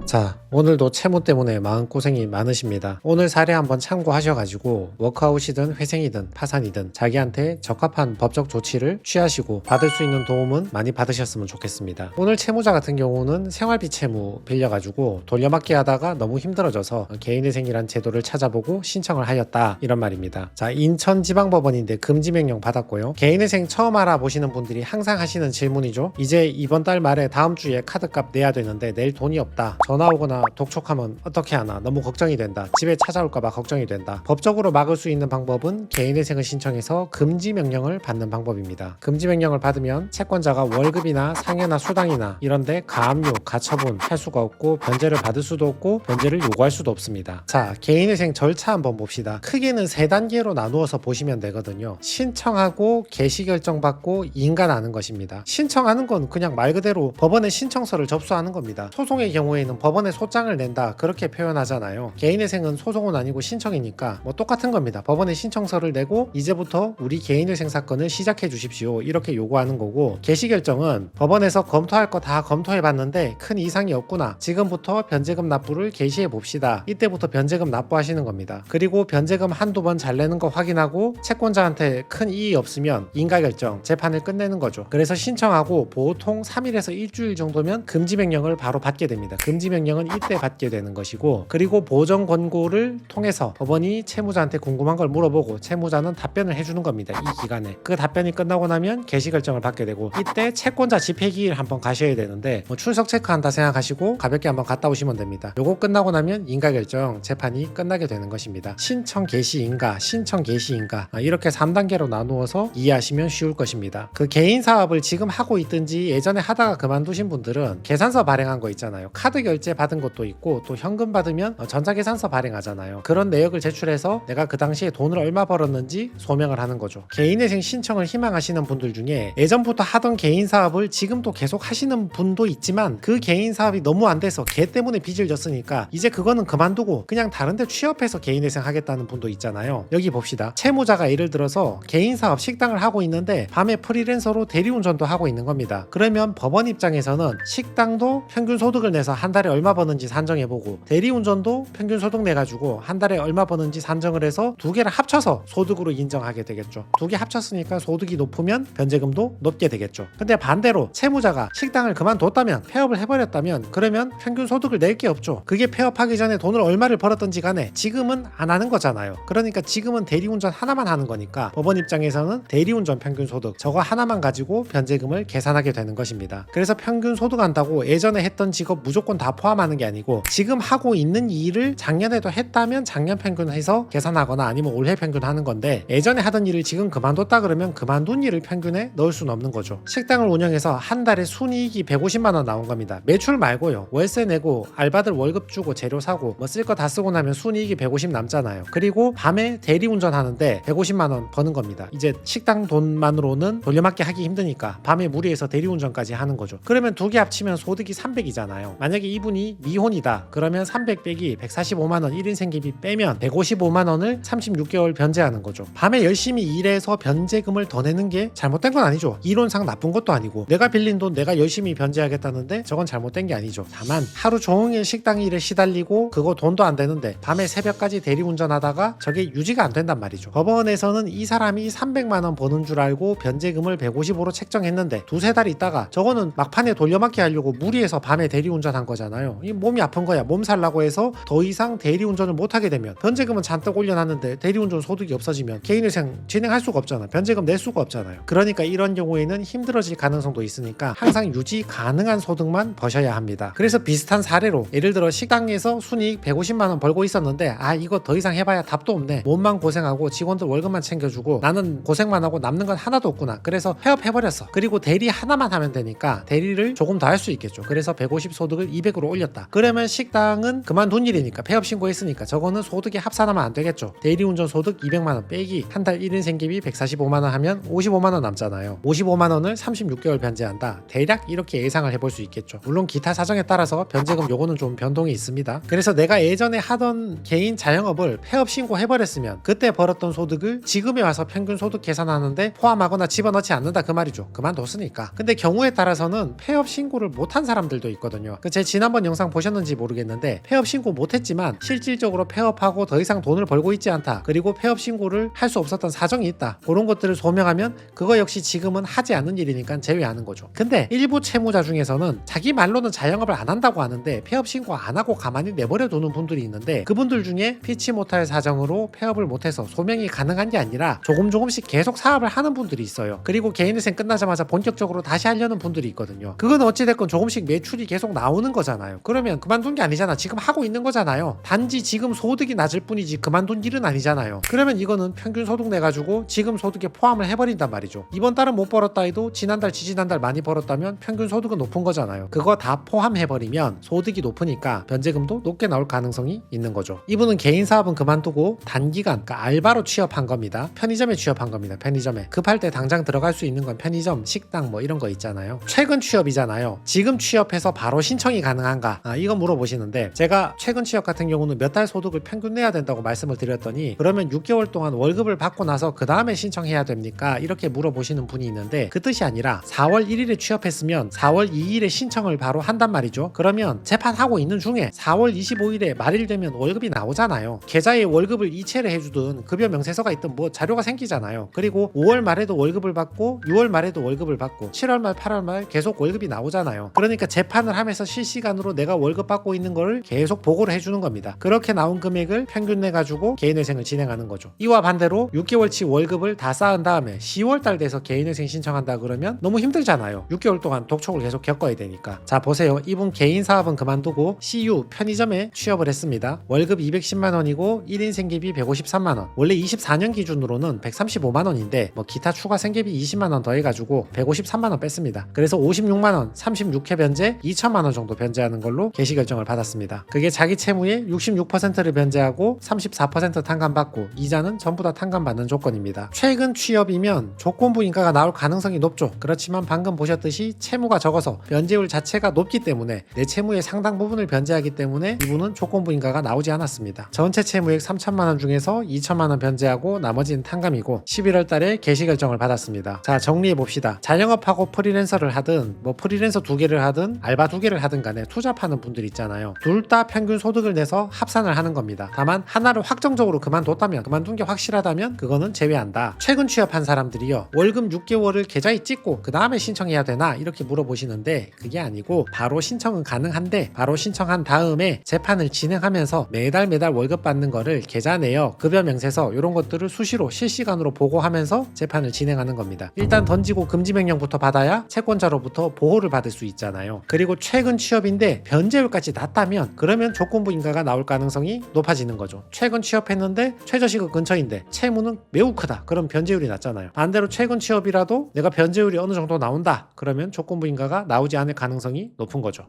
자, 오늘도 채무 때문에 마음고생이 많으십니다. 오늘 사례 한번 참고하셔가지고 워크아웃이든 회생이든 파산이든 자기한테 적합한 법적 조치를 취하시고 받을 수 있는 도움은 많이 받으셨으면 좋겠습니다. 오늘 채무자 같은 경우는 생활비 채무 빌려가지고 돌려막기 하다가 너무 힘들어져서 개인회생이란 제도를 찾아보고 신청을 하였다, 이런 말입니다. 자, 인천지방법원인데 금지명령 받았고요. 개인회생 처음 알아보시는 분들이 항상 하시는 질문이죠. 이제 이번 달 말에 다음 주에 카드값 내야 되는데 낼 돈이 없다. 전화 오거나 독촉하면 어떻게 하나 너무 걱정이 된다. 집에 찾아올까봐 걱정이 된다. 법적으로 막을 수 있는 방법은 개인회생을 신청해서 금지명령을 받는 방법입니다. 금지명령을 받으면 채권자가 월급이나 상여나 수당이나 이런데 가압류, 가처분 할 수가 없고 변제를 받을 수도 없고 변제를 요구할 수도 없습니다. 자, 개인회생 절차 한번 봅시다. 크게는 3단계로 나누어서 보시면 되거든요. 신청하고 개시결정 받고 인가나는 것입니다. 신청하는 건 그냥 말 그대로 법원에 신청서를 접수하는 겁니다. 소송의 경우에는 법원에 소장을 낸다, 그렇게 표현하잖아요. 개인회생은 소송은 아니고 신청이니까 뭐 똑같은 겁니다. 법원에 신청서를 내고 이제부터 우리 개인회생 사건을 시작해 주십시오, 이렇게 요구하는 거고, 개시결정은 법원에서 검토할 거 다 검토해 봤는데 큰 이상이 없구나, 지금부터 변제금 납부를 개시해 봅시다, 이때부터 변제금 납부하시는 겁니다. 그리고 변제금 한두 번 잘 내는 거 확인하고 채권자한테 큰 이의 없으면 인가결정, 재판을 끝내는 거죠. 그래서 신청하고 보통 3일에서 일주일 정도면 금지명령을 바로 받게 됩니다. 금지명령은 이때 받게 되는 것이고, 그리고 보정 권고를 통해서 법원이 채무자한테 궁금한 걸 물어보고 채무자는 답변을 해주는 겁니다. 이 기간에. 그 답변이 끝나고 나면 개시결정을 받게 되고, 이때 채권자 집회기일 한번 가셔야 되는데 뭐 출석 체크한다 생각하시고 가볍게 한번 갔다 오시면 됩니다. 요거 끝나고 나면 인가결정, 재판이 끝나게 되는 것입니다. 신청 개시 인가, 신청 개시 인가, 이렇게 3단계로 나누어서 이해하시면 쉬울 것입니다. 그 개인 사업을 지금 하고 있든지 예전에 하다가 그만두신 분들은 계산서 발행한 거 있잖아요. 카드 결제 받은 것도 있고 또 현금 받으면 전자계산서 발행하잖아요. 그런 내역을 제출해서 내가 그 당시에 돈을 얼마 벌었는지 소명을 하는 거죠. 개인회생 신청을 희망하시는 분들 중에 예전부터 하던 개인 사업을 지금도 계속 하시는 분도 있지만 그 개인 사업이 너무 안 돼서 걔 때문에 빚을 졌으니까 이제 그거는 그만두고 그냥 다른 데 취업해서 개인회생 하겠다는 분도 있잖아요. 여기 봅시다. 채무자가 예를 들어서 개인 사업 식당을 하고 있는데 밤에 프리랜서로 대리운전도 하고 있는 겁니다. 그러면 법원 입장에서는 식당도 평균 소득을 내서 한 달에 얼마 버는지 산정해보고 대리운전도 평균 소득 내가지고 한 달에 얼마 버는지 산정을 해서 두 개를 합쳐서 소득으로 인정하게 되겠죠. 두 개 합쳤으니까 소득이 높으면 변제금도 높게 되겠죠. 근데 반대로 채무자가 식당을 그만뒀다면, 폐업을 해버렸다면 그러면 평균 소득을 낼 게 없죠. 그게 폐업하기 전에 돈을 얼마를 벌었던지 간에 지금은 안 하는 거잖아요. 그러니까 지금은 대리운전 하나만 하는 거니까 법원 입장에서는 대리운전 평균 소득 저거 하나만 가지고 변제금을 계산하게 되는 것입니다. 그래서 평균 소득 한다고 예전에 했던 직업 무조건 다 포함하는 게 아니고 지금 하고 있는 일을 작년에도 했다면 작년 평균 해서 계산하거나 아니면 올해 평균 하는 건데, 예전에 하던 일을 지금 그만뒀다 그러면 그만둔 일을 평균에 넣을 수는 없는 거죠. 식당을 운영해서 한 달에 순이익이 150만 원 나온 겁니다. 매출 말고요. 월세 내고 알바들 월급 주고 재료 사고 뭐 쓸 거 다 쓰고 나면 순이익이 150 남잖아요. 그리고 밤에 대리운전 하는데 150만 원 버는 겁니다. 이제 식당 돈만으로는 돌려막기 하기 힘드니까 밤에 무리해서 대리운전까지 하는 거죠. 그러면 두 개 합치면 소득이 300이잖아요. 만약에 이분이 미혼이다 그러면 300 빼기 145만 원 1인 생계비 빼면 155만 원을 36개월 변제하는 거죠. 밤에 열심히 일해서 변제금을 더 내는 게 잘못된 건 아니죠. 이론상 나쁜 것도 아니고 내가 빌린 돈 내가 열심히 변제하겠다는데 저건 잘못된 게 아니죠. 다만 하루 종일 식당 일에 시달리고 그거 돈도 안 되는데 밤에 새벽까지 대리운전하다가 저게 유지가 안 된단 말이죠. 법원에서는 이 사람이 300만 원 버는 줄 알고 변제금을 150으로 책정했는데 두세 달 있다가 저거는 막판에 돌려막기 하려고 무리해서 밤에 대리운전한 거잖아요. 이 몸이 아픈 거야. 몸 살라고 해서 더 이상 대리운전을 못하게 되면 변제금은 잔뜩 올려놨는데 대리운전 소득이 없어지면 개인회생 진행할 수가 없잖아. 변제금 낼 수가 없잖아요. 그러니까 이런 경우에는 힘들어질 가능성도 있으니까 항상 유지 가능한 소득만 버셔야 합니다. 그래서 비슷한 사례로 예를 들어 식당에서 순이익 150만 원 벌고 있었는데 이거 더 이상 해봐야 답도 없네. 몸만 고생하고 직원들 월급만 챙겨주고 나는 고생만 하고 남는 건 하나도 없구나. 그래서 폐업해버렸어. 그리고 대리 하나만 하면 되니까 대리를 조금 더 할 수 있겠죠. 그래서 150 소득을 200으로 올렸다. 그러면 식당은 그만둔 일이니까 폐업 신고했으니까 저거는 소득에 합산하면 안 되겠죠. 대리운전 소득 200만 원 빼기 한 달 1인 생계비 145만 원 하면 55만 원 남잖아요. 55만 원을 36개월 변제한다. 대략 이렇게 예상을 해볼 수 있겠죠. 물론 기타 사정에 따라서 변제금 요거는 좀 변동이 있습니다. 그래서 내가 예전에 하던 개인 자영업을 폐업 신고해버렸으면 그때 벌었던 소득을 지금에 와서 평균 소득 계산하는데 포함하거나 집어넣지 않는다 그 말이죠. 그만뒀으니까. 근데 경우에 따라서는 폐업 신고를 못한 사람들도 있거든요. 제 지난번 영상 보셨는지 모르겠는데 폐업 신고 못했지만 실질적으로 폐업하고 더 이상 돈을 벌고 있지 않다. 그리고 폐업 신고를 할 수 없었던 사정이 있다. 그런 것들을 소명하면 그거 역시 지금은 하지 않는 일이니까 제외하는 거죠. 근데 일부 채무자 중에서는 자기 말로는 자영업을 안 한다고 하는데 폐업 신고 안 하고 가만히 내버려 두는 분들이 있는데 그분들 중에 피치 못할 사정으로 폐업을 못해서 소명이 가능한 게 아니라 조금씩 계속 사업을 하는 분들이 있어요. 그리고 개인회생 끝나자마자 본격적으로 다시 하려는 분들이 있거든요. 그건 어찌됐건 조금씩 매출이 계속 나오는 거잖아요. 그러면 그만둔 게 아니잖아. 지금 하고 있는 거잖아요. 단지 지금 소득이 낮을 뿐이지 그만둔 일은 아니잖아요. 그러면 이거는 평균 소득 내가지고 지금 소득에 포함을 해버린단 말이죠. 이번 달은 못 벌었다 해도 지난달 지지난달 많이 벌었다면 평균 소득은 높은 거잖아요. 그거 다 포함해버리면 소득이 높으니까 변제금도 높게 나올 가능성이 있는 거죠. 이분은 개인 사업은 그만두고 단기간 그러니까 알바로 취업한 겁니다. 편의점에 취업한 겁니다. 편의점에 급할 때 당장 들어갈 수 있는 건 편의점, 식당 뭐 이런 거 있잖아요. 최근 취업이잖아요. 지금 취업해서 바로 신청이 가능한가? 이거 물어보시는데 제가 최근 취업 같은 경우는 몇 달 소득을 평균 내야 된다고 말씀을 드렸더니 그러면 6개월 동안 월급을 받고 나서 그 다음에 신청해야 됩니까? 이렇게 물어보시는 분이 있는데 그 뜻이 아니라 4월 1일에 취업했으면 4월 2일에 신청을 바로 한단 말이죠. 그러면 재판하고 있는 중에 4월 25일에 말일 되면 월급이 나오잖아요. 계좌에 월급을 이체를 해주든 급여 명세서가 있든 뭐 자료가 생기잖아요. 그리고 5월 말에도 월급을 받고 6월 말에도 월급을 받고 7월 말 8월 말 계속 월급이 나오잖아요. 그러니까 재판을 하면서 실시간으로 내가 월급 받고 있는 거를 계속 보고를 해주는 겁니다. 그렇게 나온 금액을 평균 내가지고 개인회생을 진행하는 거죠. 이와 반대로 6개월치 월급을 다 쌓은 다음에 10월 달 돼서 개인회생 신청한다 그러면 너무 힘들잖아요. 6개월 동안 독촉을 계속 겪어야 되니까. 자 보세요. 이분 개인 사업은 그만두고 CU 편의점에 취업을 했습니다. 월급 210만 원이고 1인 생계비 153만 원. 원래 24년 기준으로는 135만 원인데 뭐 기타 추가 생계비 20만 원 더해가지고 153만 원 뺐습니다. 그래서 56만 원 36회 변제 2천만 원 정도 변제하는 걸로 개시 결정을 받았습니다. 그게 자기 채무의 66%를 변제하고 34% 탕감받고 이자는 전부 다 탕감받는 조건입니다. 최근 취업이면 조건부 인가가 나올 가능성이 높죠. 그렇지만 방금 보셨듯이 채무가 적어서 변제율 자체가 높기 때문에 내 채무의 상당 부분을 변제하기 때문에 이분은 조건부 인가가 나오지 않았습니다. 전체 채무액 3천만 원 중에서 2천만 원 변제하고 나머지는 탕감이고 11월 달에 개시 결정을 받았습니다. 자 정리해 봅시다. 자영업하고 프리랜서를 하든 뭐 프리랜서 2개를 하든 알바 2개를 하든 간에 투잡하는 분들 있잖아요. 둘 다 평균 소득을 내서 합산을 하는 겁니다. 다만 하나를 확정적으로 그만뒀다면 그만둔 게 확실하다면 그거는 제외한다. 최근 취업한 사람들이요. 월급 6개월을 계좌에 찍고 그 다음에 신청해야 되나 이렇게 물어보시는데 그게 아니고 바로 신청은 가능한데 바로 신청한 다음에 재판을 진행하면서 매달 월급 받는 거를 계좌 내역, 급여 명세서 이런 것들을 수시로 실시간으로 보고하면서 재판을 진행하는 겁니다. 일단 던지고 금지 명령부터 받아야 채권자로부터 보호를 받을 수 있잖아요. 그리고 최근 취업인데 변제율까지 낮다면 그러면 조건부 인가가 나올 가능성이 높아지는 거죠. 최근 취업했는데 최저시급 근처인데 채무는 매우 크다. 그럼 변제율이 낮잖아요. 반대로 최근 취업이라도 내가 변제율이 어느 정도 나온다. 그러면 조건부 인가가 나오지 않을 가능성이 높은 거죠.